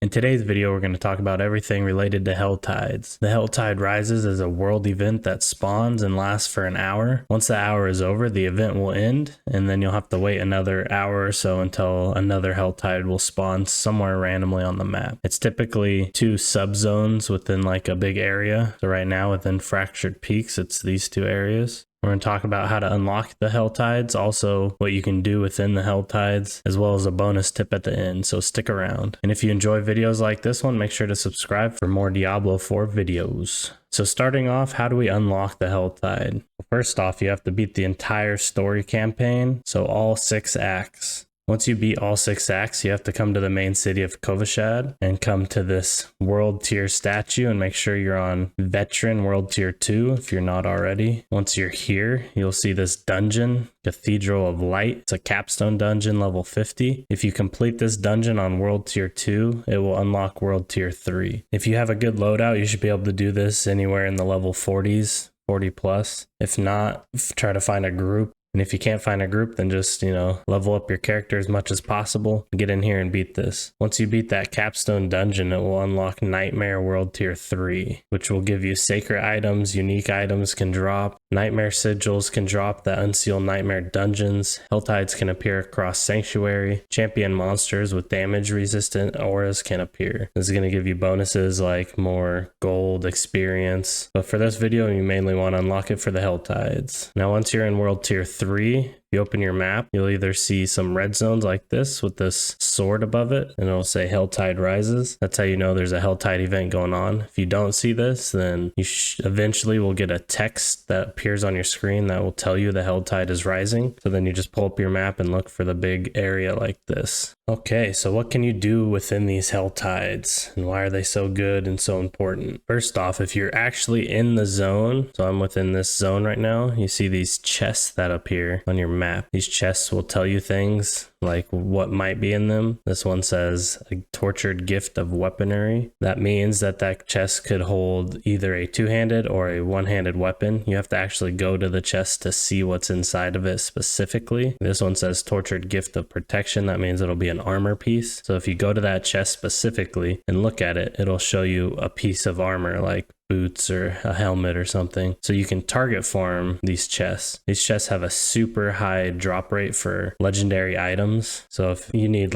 In today's video, we're going to talk about everything related to Helltides. The Helltide Rises is a world event that spawns and lasts for an hour. Once the hour is over, the event will end, and then you'll have to wait another hour or so until another Helltide will spawn somewhere randomly on the map. It's typically 2 subzones within like a big area. So right now within Fractured Peaks, it's these 2 areas. We're going to talk about how to unlock the Helltides, also what you can do within the Helltides, as well as a bonus tip at the end, so stick around. And if you enjoy videos like this one, make sure to subscribe for more Diablo 4 videos. So starting off, how do we unlock the Helltide? Well, first off, you have to beat the entire story campaign, so all 6 acts. Once you beat all 6 acts, you have to come to the main city of Kovashad and come to this world tier statue and make sure you're on veteran world tier 2 if you're not already. Once you're here, you'll see this dungeon, Cathedral of Light. It's a capstone dungeon level 50. If you complete this dungeon on world tier 2, it will unlock world tier 3. If you have a good loadout, you should be able to do this anywhere in the level 40s, 40 plus. If not, try to find a group. And if you can't find a group, then just, level up your character as much as possible. Get in here and beat this. Once you beat that capstone dungeon, it will unlock Nightmare World Tier 3, which will give you sacred items, unique items can drop, Nightmare Sigils can drop that unseal Nightmare dungeons, Helltides can appear across Sanctuary, champion monsters with damage resistant auras can appear. This is going to give you bonuses like more gold, experience. But for this video, you mainly want to unlock it for the Helltides. Now once you're in World Tier 3, you open your map, you'll either see some red zones like this with this sword above it, and it'll say Helltide Rises. That's how you know there's a Helltide event going on. If you don't see this, then you eventually will get a text that appears on your screen that will tell you the Helltide is rising. So then you just pull up your map and look for the big area like this. Okay, so what can you do within these Helltides, and why are they so good and so important? First off, if you're actually in the zone, so I'm within this zone right now, you see these chests that appear on your map. These chests will tell you things like what might be in them. This one says a tortured gift of weaponry. That means that that chest could hold either a 2-handed or a 1-handed weapon. You have to actually go to the chest to see what's inside of it specifically. This one says tortured gift of protection. That means it'll be an armor piece. So if you go to that chest specifically and look at it, it'll show you a piece of armor like boots or a helmet or something. So you can target farm these chests. These chests have a super high drop rate for legendary items. So if you need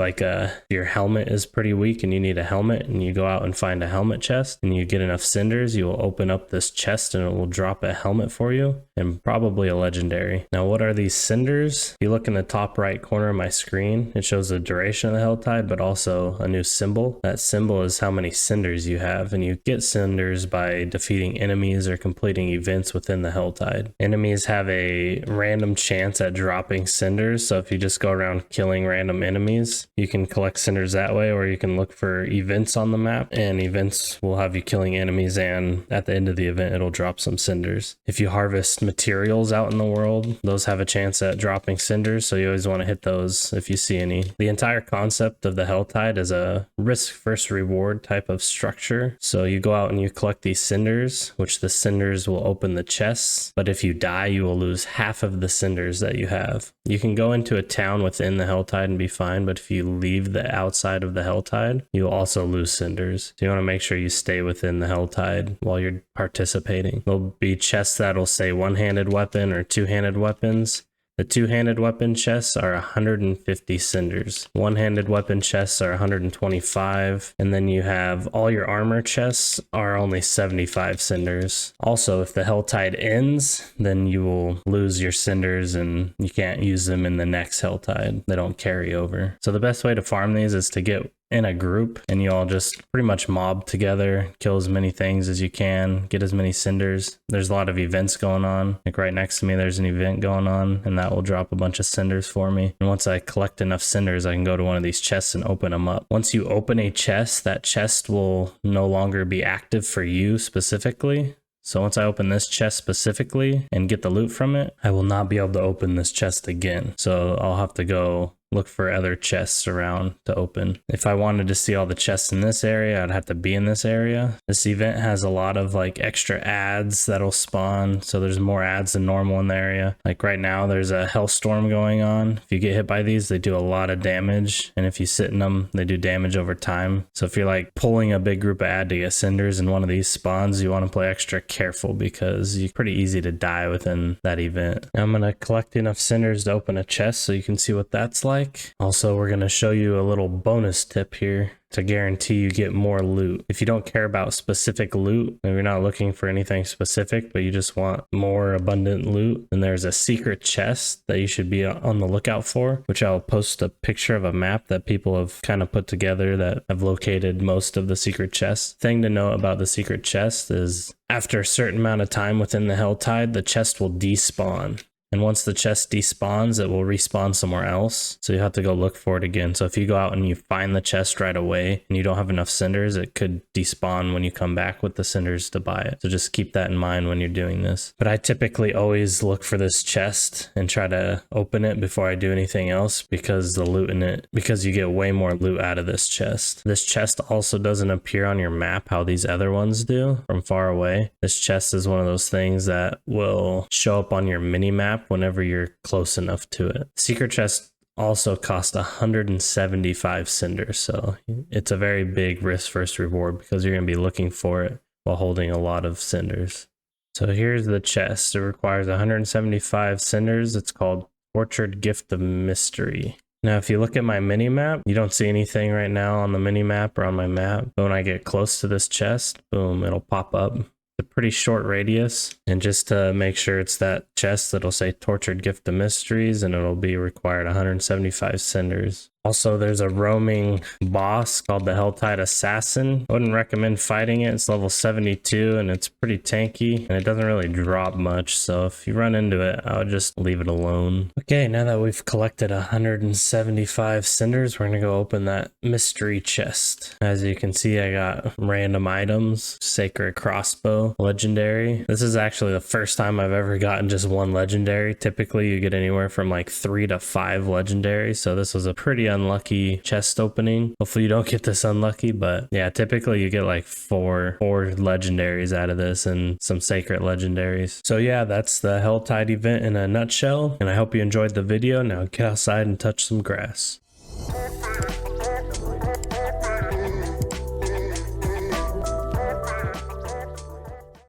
your helmet is pretty weak and you need a helmet, and you go out and find a helmet chest and you get enough cinders, you will open up this chest and it will drop a helmet for you and probably a legendary. Now what are these cinders? If you look in the top right corner of my screen, it shows the duration of the Helltide, but also a new symbol. That symbol is how many cinders you have, and you get cinders by defeating enemies or completing events within the Helltide. Enemies have a random chance at dropping cinders, so if you just go around killing random enemies, you can collect cinders that way, or you can look for events on the map, and events will have you killing enemies, and at the end of the event it'll drop some cinders. If you harvest materials out in the world, those have a chance at dropping cinders, so you always want to hit those if you see any. The entire concept of the Helltide is a risk versus reward type of structure. So you go out and you collect these cinders, which the cinders will open the chests, but if you die, you will lose half of the cinders that you have. You can go into a town within the Helltide and be fine, but if you leave the outside of the Helltide, you will also lose cinders. So you want to make sure you stay within the Helltide while you're participating. There'll be chests that'll say 1-handed weapon or 2-handed weapons. The 2-handed weapon chests are 150 cinders. 1-handed weapon chests are 125. And then you have all your armor chests are only 75 cinders. Also, if the Helltide ends, then you will lose your cinders and you can't use them in the next Helltide. They don't carry over. So the best way to farm these is to get in a group and you all just pretty much mob together, kill as many things as you can, get as many cinders. There's a lot of events going on. Like right next to me, there's an event going on, and that will drop a bunch of cinders for me. And once I collect enough cinders, I can go to one of these chests and open them up. Once you open a chest, that chest will no longer be active for you specifically. So once I open this chest specifically and get the loot from it, I will not be able to open this chest again. So I'll have to go look for other chests around to open. If I wanted to see all the chests in this area, I'd have to be in this area. This event has a lot of like extra ads that'll spawn, so there's more ads than normal in the area. Like right now there's a hellstorm going on. If you get hit by these, they do a lot of damage, and if you sit in them, they do damage over time. So if you're like pulling a big group of ad to get cinders in one of these spawns, you want to play extra careful because you're pretty easy to die within that event. Now I'm going to collect enough cinders to open a chest so you can see what that's like. Also, we're going to show you a little bonus tip here to guarantee you get more loot. If you don't care about specific loot, and you're not looking for anything specific, but you just want more abundant loot, then there's a secret chest that you should be on the lookout for, which I'll post a picture of a map that people have kind of put together that have located most of the secret chests. Thing to know about the secret chest is after a certain amount of time within the HellTide, the chest will despawn. And once the chest despawns, it will respawn somewhere else. So you have to go look for it again. So if you go out and you find the chest right away and you don't have enough cinders, it could despawn when you come back with the cinders to buy it. So just keep that in mind when you're doing this. But I typically always look for this chest and try to open it before I do anything else because the loot in it, because you get way more loot out of this chest. This chest also doesn't appear on your map how these other ones do from far away. This chest is one of those things that will show up on your mini map whenever you're close enough to it. Secret chest also cost 175 cinders, so it's a very big risk versus reward because you're going to be looking for it while holding a lot of cinders. So here's the chest. It requires 175 cinders. It's called Tortured Gift of Mystery. Now, if you look at my mini map, you don't see anything right now on the mini map or on my map. But when I get close to this chest, boom, it'll pop up. A pretty short radius, and just to make sure it's that chest, it'll say Tortured Gift of Mysteries, and it'll be required 175 cinders. Also, there's a roaming boss called the HellTide Assassin. I wouldn't recommend fighting it. It's level 72 and it's pretty tanky and it doesn't really drop much. So if you run into it, I would just leave it alone. Okay, now that we've collected 175 cinders, we're gonna go open that mystery chest. As you can see, I got random items, Sacred Crossbow, Legendary. This is actually the first time I've ever gotten just one Legendary. Typically you get anywhere from like 3 to 5 Legendaries. So this was a pretty unlucky chest opening. Hopefully you don't get this unlucky, but yeah, typically you get like four legendaries out of this and some sacred legendaries. So yeah, that's the HellTide event in a nutshell, and I hope you enjoyed the video. Now get outside and touch some grass.